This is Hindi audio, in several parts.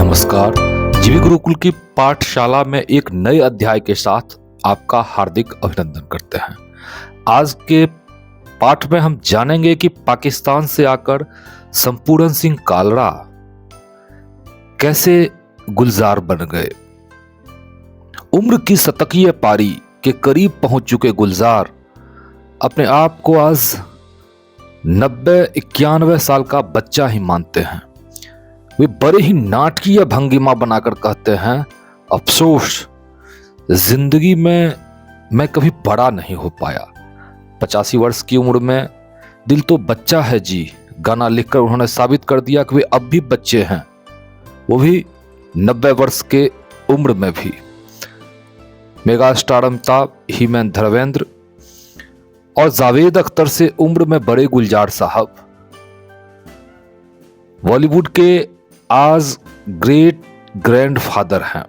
नमस्कार। जीवी गुरुकुल की पाठशाला में एक नए अध्याय के साथ आपका हार्दिक अभिनंदन करते हैं। आज के पाठ में हम जानेंगे कि पाकिस्तान से आकर संपूर्ण सिंह कालरा कैसे गुलजार बन गए। उम्र की शतकीय पारी के करीब पहुंच चुके गुलजार अपने आप को आज 90-91 साल का बच्चा ही मानते हैं। वे बड़े ही नाटकीय भंगिमा बनाकर कहते हैं, अफसोस जिंदगी में मैं कभी बड़ा नहीं हो पाया। 85 वर्ष की उम्र में दिल तो बच्चा है जी गाना लिखकर उन्होंने साबित कर दिया कि वे अब भी बच्चे हैं, वो भी 90 वर्ष के उम्र में भी। Mega star Amitabh, He-Man Dharmendra और जावेद अख्तर से उम्र में बड़े गुलजार साहब बॉलीवुड के आज ग्रेट ग्रैंडफादर हैं।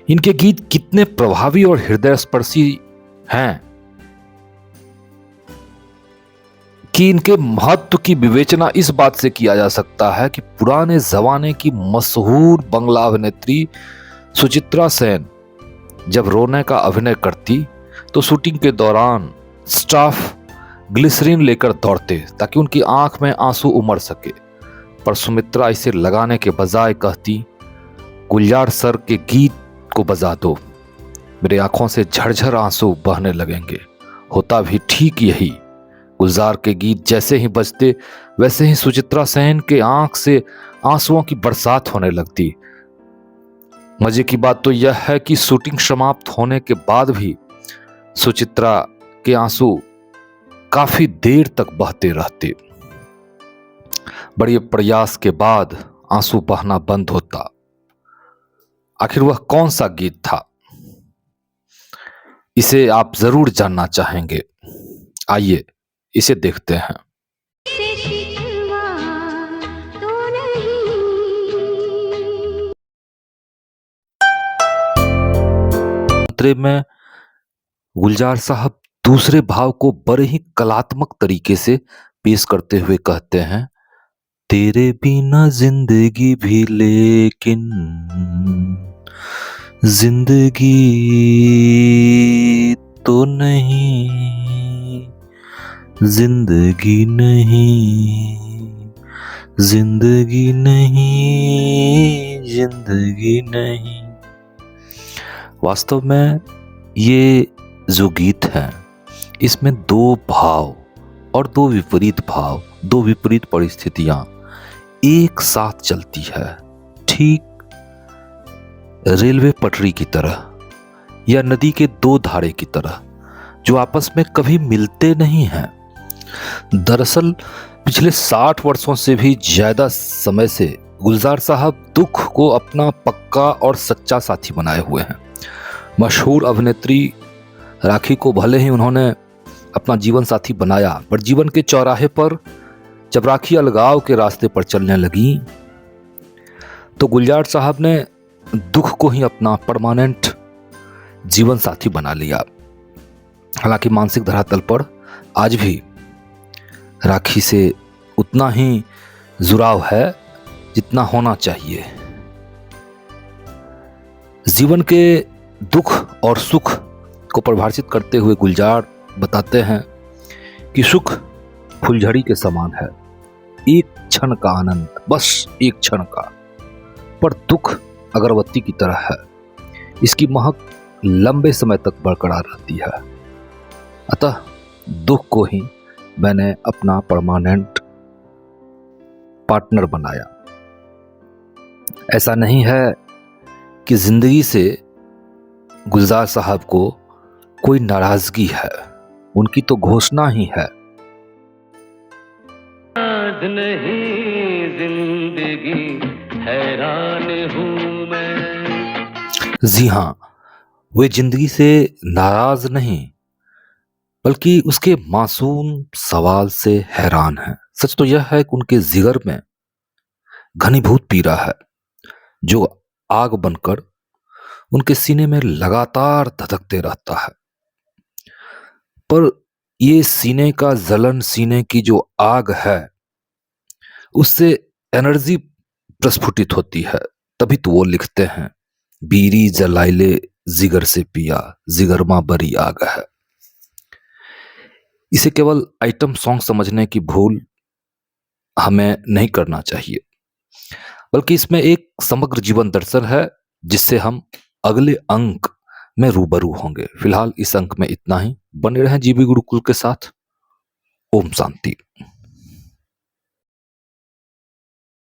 इनके गीत कितने प्रभावी और हृदयस्पर्शी हैं कि इनके महत्व की विवेचना इस बात से किया जा सकता है कि पुराने जमाने की मशहूर बंगला अभिनेत्री सुचित्रा सेन जब रोने का अभिनय करती तो शूटिंग के दौरान स्टाफ ग्लिसरीन लेकर दौड़ते ताकि उनकी आंख में आंसू उमड़ सके, पर सुमित्रा इसे लगाने के बजाय कहती, गुलजार सर के गीत को बजा दो, मेरे आंखों से झरझर आंसू बहने लगेंगे। होता भी ठीक यही। गुलजार के गीत जैसे ही बजते वैसे ही सुचित्रा सेन के आंख से आंसुओं की बरसात होने लगती। मजे की बात तो यह है कि शूटिंग समाप्त होने के बाद भी सुचित्रा के आंसू काफी देर तक बहते रहते। बड़े प्रयास के बाद आंसू बहना बंद होता। आखिर वह कौन सा गीत था, इसे आप जरूर जानना चाहेंगे। आइए इसे देखते हैं। अंतरे में गुलजार साहब दूसरे भाव को बड़े ही कलात्मक तरीके से पेश करते हुए कहते हैं, तेरे बिना जिंदगी भी लेकिन जिंदगी तो नहीं, जिंदगी नहीं, जिंदगी नहीं, जिंदगी नहीं। वास्तव में ये जो गीत है इसमें दो भाव और दो विपरीत भाव, दो विपरीत परिस्थितियां एक साथ चलती है, ठीक रेलवे पटरी की तरह या नदी के दो धारे की तरह जो आपस में कभी मिलते नहीं हैं। दरअसल पिछले 60 वर्षों से भी ज्यादा समय से गुलजार साहब दुख को अपना पक्का और सच्चा साथी बनाए हुए हैं। मशहूर अभिनेत्री राखी को भले ही उन्होंने अपना जीवन साथी बनाया, पर जीवन के चौराहे पर जब राखी अलगाव के रास्ते पर चलने लगी तो गुलजार साहब ने दुख को ही अपना परमानेंट जीवन साथी बना लिया। हालांकि मानसिक धरातल पर आज भी राखी से उतना ही जुड़ाव है जितना होना चाहिए। जीवन के दुख और सुख को परिभाषित करते हुए गुलजार बताते हैं कि सुख फुलझड़ी के समान है, एक क्षण का आनंद, बस एक क्षण का, पर दुख अगरबत्ती की तरह है, इसकी महक लंबे समय तक बरकरार रहती है। अतः दुख को ही मैंने अपना परमानेंट पार्टनर बनाया। ऐसा नहीं है कि जिंदगी से गुलजार साहब को कोई नाराजगी है, उनकी तो घोषणा ही है, नहीं जिंदगी हैरान हूं मैं। जी हां, वे जिंदगी से नाराज नहीं बल्कि उसके मासूम सवाल से हैरान हैं। सच तो यह है कि उनके जिगर में घनीभूत पीड़ा है जो आग बनकर उनके सीने में लगातार धधकते रहता है। पर ये सीने का जलन, सीने की जो आग है, उससे एनर्जी प्रस्फुटित होती है, तभी तो वो लिखते हैं, बीरी जलाइले जिगर से पिया, जिगरमा बरी आग है। इसे केवल आइटम सॉन्ग समझने की भूल हमें नहीं करना चाहिए, बल्कि इसमें एक समग्र जीवन दर्शन है, जिससे हम अगले अंक में रूबरू होंगे। फिलहाल इस अंक में इतना ही। बने रहें जीवी गुरुकुल के साथ। ओम शांति।